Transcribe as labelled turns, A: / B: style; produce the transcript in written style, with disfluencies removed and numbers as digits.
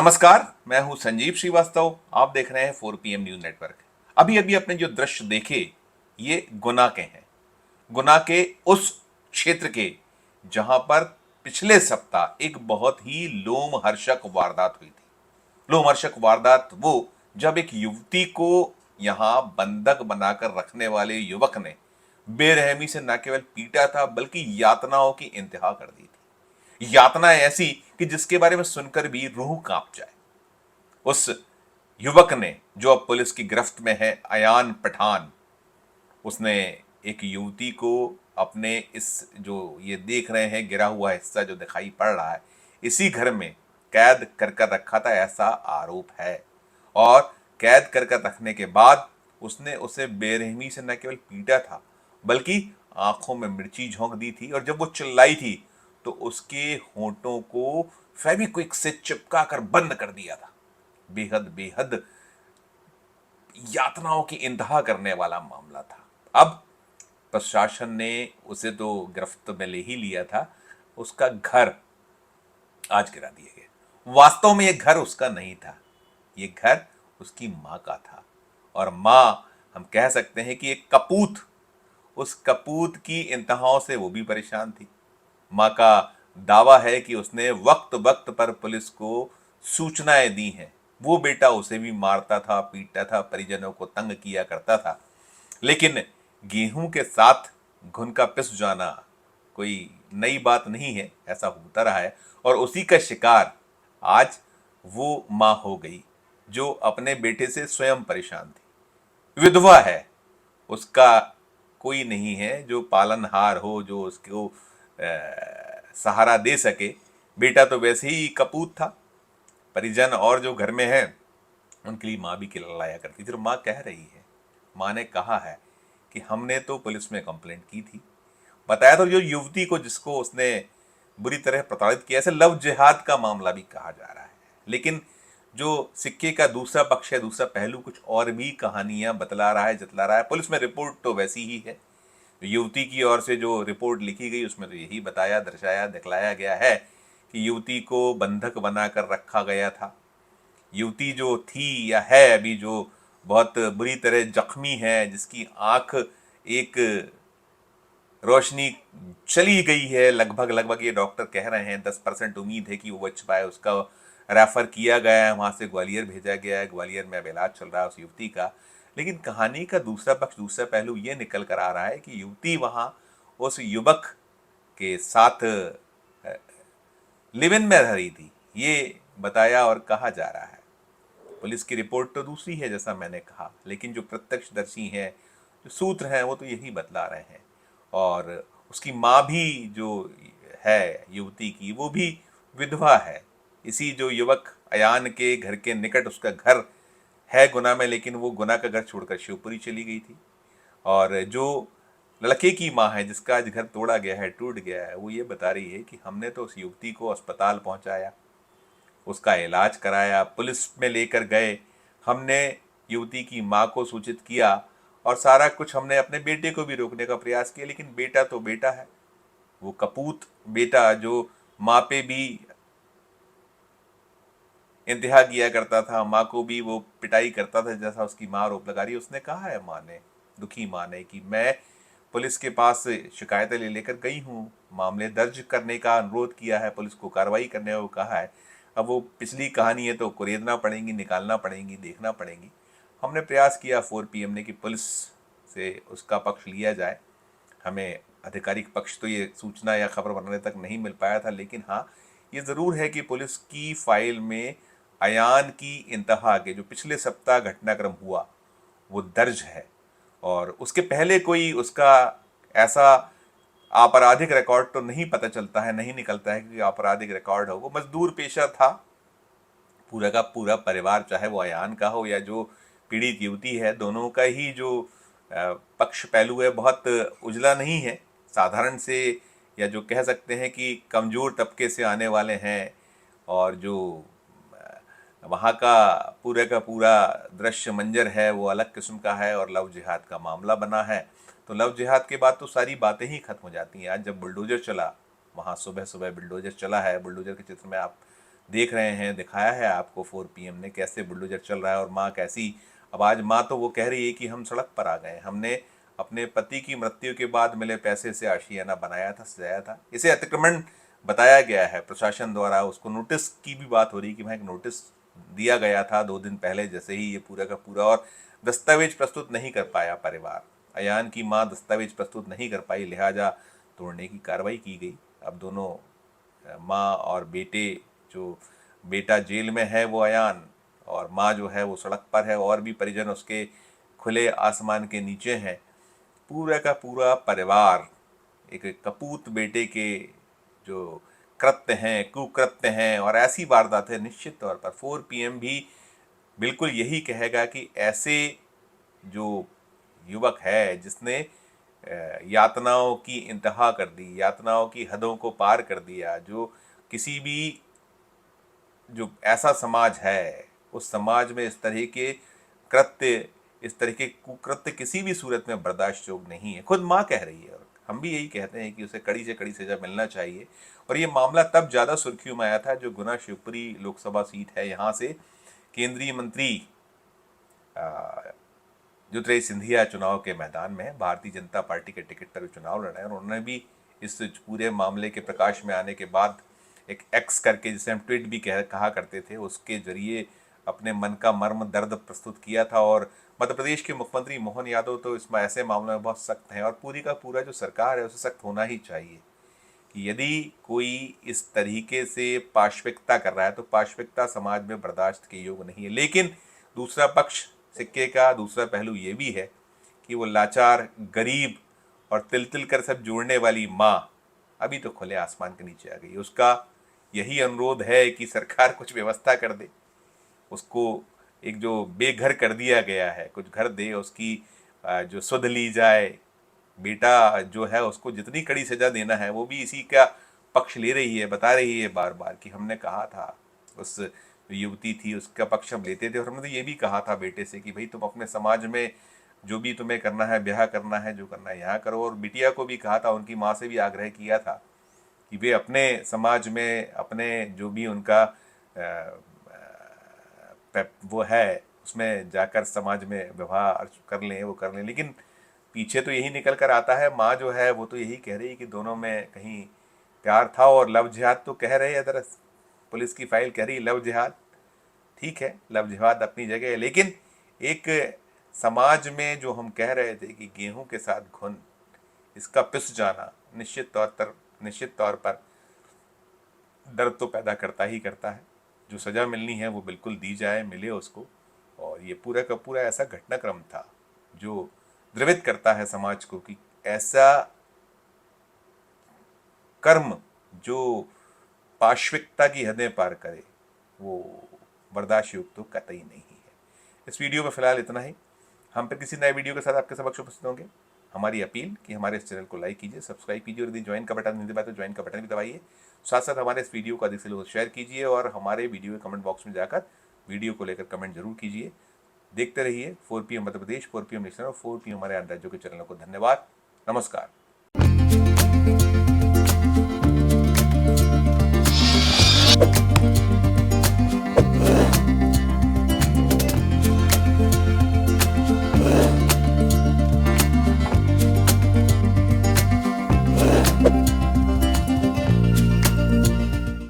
A: नमस्कार, मैं हूं संजीव श्रीवास्तव। आप देख रहे हैं 4 PM न्यूज नेटवर्क। अभी अभी अपने जो दृश्य देखे, ये गुना के हैं। गुना के उस क्षेत्र के जहां पर पिछले सप्ताह एक बहुत ही लोमहर्षक वारदात हुई थी। लोमहर्षक वारदात वो, जब एक युवती को यहां बंधक बनाकर रखने वाले युवक ने बेरहमी से न केवल पीटा था बल्कि यातनाओं की इंतहा कर दी थी। यातना ऐसी कि जिसके बारे में सुनकर भी रूह कांप जाए। उस युवक ने, जो अब पुलिस की गिरफ्त में है, अयान पठान, उसने एक युवती को अपने इस, जो ये देख रहे हैं गिरा हुआ हिस्सा जो दिखाई पड़ रहा है, इसी घर में कैद कर कर रखा था, ऐसा आरोप है। और कैद कर कर रखने के बाद उसने उसे बेरहमी से न केवल पीटा था बल्कि आंखों में मिर्ची झोंक दी थी, और जब वो चिल्लाई थी तो उसके होंठों को फेविक्विक से चिपका कर बंद कर दिया था। बेहद बेहद यातनाओं की इंतहा करने वाला मामला था। अब प्रशासन ने उसे तो गिरफ्त में ले ही लिया था, उसका घर आज गिरा दिया गया। वास्तव में ये घर उसका नहीं था, ये घर उसकी माँ का था। और माँ, हम कह सकते हैं कि एक कपूत, उस कपूत की इंतहाओं से वो भी परेशान थी। माँ का दावा है कि उसने वक्त वक्त पर पुलिस को सूचनाएं दी हैं। वो बेटा उसे भी मारता था, पीटता था, परिजनों को तंग किया करता था। लेकिन गेहूं के साथ घुन का पिस जाना कोई नई बात नहीं है, ऐसा होता रहा है। और उसी का शिकार आज वो माँ हो गई जो अपने बेटे से स्वयं परेशान थी। विधवा है, उसका कोई नहीं है जो पालनहार हो, जो उसको सहारा दे सके। बेटा तो वैसे ही कपूत था। परिजन और जो घर में है उनके लिए माँ भी चिल्लाया करती थी। और माँ कह रही है, माँ ने कहा है कि हमने तो पुलिस में कंप्लेंट की थी, बताया तो जो युवती को जिसको उसने बुरी तरह प्रताड़ित किया, ऐसे लव जिहाद का मामला भी कहा जा रहा है। लेकिन जो सिक्के का दूसरा पक्ष है, दूसरा पहलू, कुछ और भी कहानियां बतला रहा है, जतला रहा है। पुलिस में रिपोर्ट तो वैसी ही है। युवती की ओर से जो रिपोर्ट लिखी गई उसमें तो यही बताया, दर्शाया, दिखलाया गया है कि युवती को बंधक बनाकर रखा गया था। युवती जो थी या है अभी, जो बहुत बुरी तरह जख्मी है, जिसकी आंख एक रोशनी चली गई है, लगभग लगभग ये डॉक्टर कह रहे हैं 10% उम्मीद है कि वो बच पाए। उसका रेफर किया गया है, वहाँ से ग्वालियर भेजा गया है। ग्वालियर में अब इलाज चल रहा है उस युवती का। लेकिन कहानी का दूसरा पक्ष, दूसरा पहलू ये निकल कर आ रहा है कि युवती वहाँ उस युवक के साथ लिव इन में रह रही थी, ये बताया और कहा जा रहा है। पुलिस की रिपोर्ट तो दूसरी है जैसा मैंने कहा, लेकिन जो प्रत्यक्षदर्शी हैं, जो सूत्र हैं, वो तो यही बतला रहे हैं। और उसकी माँ भी जो है युवती की, वो भी विधवा है। इसी जो युवक अयान के घर के निकट उसका घर है गुना में, लेकिन वो गुना का घर छोड़कर शिवपुरी चली गई थी। और जो लड़के की माँ है जिसका आज घर तोड़ा गया है, टूट गया है, वो ये बता रही है कि हमने तो उस युवती को अस्पताल पहुंचाया, उसका इलाज कराया, पुलिस में लेकर गए, हमने युवती की माँ को सूचित किया, और सारा कुछ हमने अपने बेटे को भी रोकने का प्रयास किया। लेकिन बेटा तो बेटा है, वो कपूत बेटा जो माँ पे भी इंतहा किया करता था, माँ को भी वो पिटाई करता था जैसा उसकी माँ आरोप लगा रही है। उसने कहा है माँ ने, दुखी माँ ने, कि मैं पुलिस के पास शिकायतें ले लेकर गई हूँ, मामले दर्ज करने का अनुरोध किया है, पुलिस को कार्रवाई करने को कहा है। अब वो पिछली कहानी है तो कुरेदना पड़ेंगी, निकालना पड़ेंगी, देखना पड़ेंगी। हमने प्रयास किया 4 PM ने कि पुलिस से उसका पक्ष लिया जाए। हमें आधिकारिक पक्ष तो ये सूचना या खबर बनाने तक नहीं मिल पाया था, लेकिन हाँ, ये ज़रूर है कि पुलिस की फाइल में अयान की इंतहा के जो पिछले सप्ताह घटनाक्रम हुआ वो दर्ज है। और उसके पहले कोई उसका ऐसा आपराधिक रिकॉर्ड तो नहीं पता चलता है, नहीं निकलता है कि आपराधिक रिकॉर्ड हो। वो मजदूर पेशा था। पूरा का पूरा परिवार, चाहे वो अयान का हो या जो पीड़ित युवती है, दोनों का ही जो पक्ष पहलू है बहुत उजला नहीं है। साधारण से, या जो कह सकते हैं कि कमज़ोर तबके से आने वाले हैं। और जो वहाँ का पूरा दृश्य मंजर है वो अलग किस्म का है, और लव जिहाद का मामला बना है। तो लव जिहाद के बाद तो सारी बातें ही खत्म हो जाती हैं। आज जब बुलडोजर चला, वहाँ सुबह सुबह बुलडोजर चला है, बुलडोजर के चित्र में आप देख रहे हैं, दिखाया है आपको 4 PM ने कैसे बुलडोजर चल रहा है और माँ कैसी, अब आज माँ तो वो कह रही है कि हम सड़क पर आ गए, हमने अपने पति की मृत्यु के बाद मिले पैसे से आशियाना बनाया था, सजाया था। इसे अतिक्रमण बताया गया है प्रशासन द्वारा। उसको नोटिस की भी बात हो रही कि वहाँ एक नोटिस दिया गया था 2 दिन पहले, जैसे ही ये पूरा का पूरा, और दस्तावेज प्रस्तुत नहीं कर पाया परिवार। अयान की माँ दस्तावेज प्रस्तुत नहीं कर पाई, लिहाजा तोड़ने की कार्रवाई की गई। अब दोनों माँ और बेटे, जो बेटा जेल में है वो अयान, और माँ जो है वो सड़क पर है, और भी परिजन उसके खुले आसमान के नीचे हैं। पूरा का पूरा परिवार एक कपूत बेटे के जो कृत्य हैं, कुकृत्य हैं और ऐसी वारदातें, निश्चित तौर पर 4 PM भी बिल्कुल यही कहेगा कि ऐसे जो युवक है जिसने यातनाओं की इंतहा कर दी, यातनाओं की हदों को पार कर दिया, जो किसी भी, जो ऐसा समाज है उस समाज में इस तरह के कृत्य, इस तरह के कुकृत्य किसी भी सूरत में बर्दाश्त योग्य नहीं है। खुद माँ कह रही है, और हम भी यही कहते हैं कि उसे कड़ी से कड़ी सजा मिलना चाहिए। और ये मामला तब ज़्यादा सुर्खियों में आया था जो गुना शिवपुरी लोकसभा सीट है, यहाँ से केंद्रीय मंत्री ज्योतिरादित्य सिंधिया चुनाव के मैदान में है। भारतीय जनता पार्टी के टिकट पर चुनाव लड़ा है, और उन्होंने भी इस पूरे मामले के प्रकाश में आने के बाद एक एक्स करके, जिसे हम ट्वीट भी कहा करते थे, उसके जरिए अपने मन का मर्म दर्द प्रस्तुत किया था। और मध्य प्रदेश के मुख्यमंत्री मोहन यादव तो इसमें ऐसे मामलों में बहुत सख्त हैं, और पूरी का पूरा जो सरकार है उसे सख्त होना ही चाहिए कि यदि कोई इस तरीके से पाशविकता कर रहा है तो पाशविकता समाज में बर्दाश्त के योग्य नहीं है। लेकिन दूसरा पक्ष सिक्के का दूसरा पहलू ये भी है कि वो लाचार, गरीब और तिल तिल कर सब जोड़ने वाली माँ अभी तो खुले आसमान के नीचे आ गई। उसका यही अनुरोध है कि सरकार कुछ व्यवस्था कर दे, उसको एक जो बेघर कर दिया गया है कुछ घर दे, उसकी जो सुध ली जाए। बेटा जो है उसको जितनी कड़ी सजा देना है वो भी इसी का पक्ष ले रही है, बता रही है बार बार कि हमने कहा था, उस युवती थी उसका पक्ष हम लेते थे, और हमने तो ये भी कहा था बेटे से कि भाई तुम अपने समाज में जो भी तुम्हें करना है, ब्याह करना है, जो करना है यहाँ करो। और बिटिया को भी कहा था, उनकी माँ से भी आग्रह किया था कि वे अपने समाज में अपने जो भी उनका वो है उसमें जाकर समाज में व्यवहार कर लें, वो कर लें। लेकिन पीछे तो यही निकल कर आता है, माँ जो है वो तो यही कह रही है कि दोनों में कहीं प्यार था, और लव जिहाद तो कह रहे हैं, अदर पुलिस की फाइल कह रही है लव जिहाद। ठीक है, लव जिहाद अपनी जगह है, लेकिन एक समाज में जो हम कह रहे थे कि गेहूं के साथ घुन, इसका पिस जाना निश्चित तौर पर दर्द तो पैदा करता ही करता है। जो सज़ा मिलनी है वो बिल्कुल दी जाए, मिले उसको। और ये पूरा का पूरा ऐसा घटनाक्रम था जो द्रवित करता है समाज को कि ऐसा कर्म जो पाशविकता की हदें पार करे वो बर्दाश्त योग्य तो कतई नहीं है। इस वीडियो में फिलहाल इतना ही। हम फिर किसी नए वीडियो के साथ आपके समक्ष उपस्थित होंगे। हमारी अपील कि हमारे इस चैनल को लाइक कीजिए, सब्सक्राइब कीजिए, और यदि ज्वाइन का बटन नहीं दबाए तो ज्वाइन का बटन भी दबाइए। साथ साथ हमारे इस वीडियो को अधिक से लोगों शेयर कीजिए, और हमारे वीडियो के कमेंट बॉक्स में जाकर वीडियो को लेकर कमेंट जरूर कीजिए। देखते रहिए 4 PM Madhya Pradesh, 4 PM national और 4 PM हमारे अन्य राज्यों के चैनलों को। धन्यवाद, नमस्कार।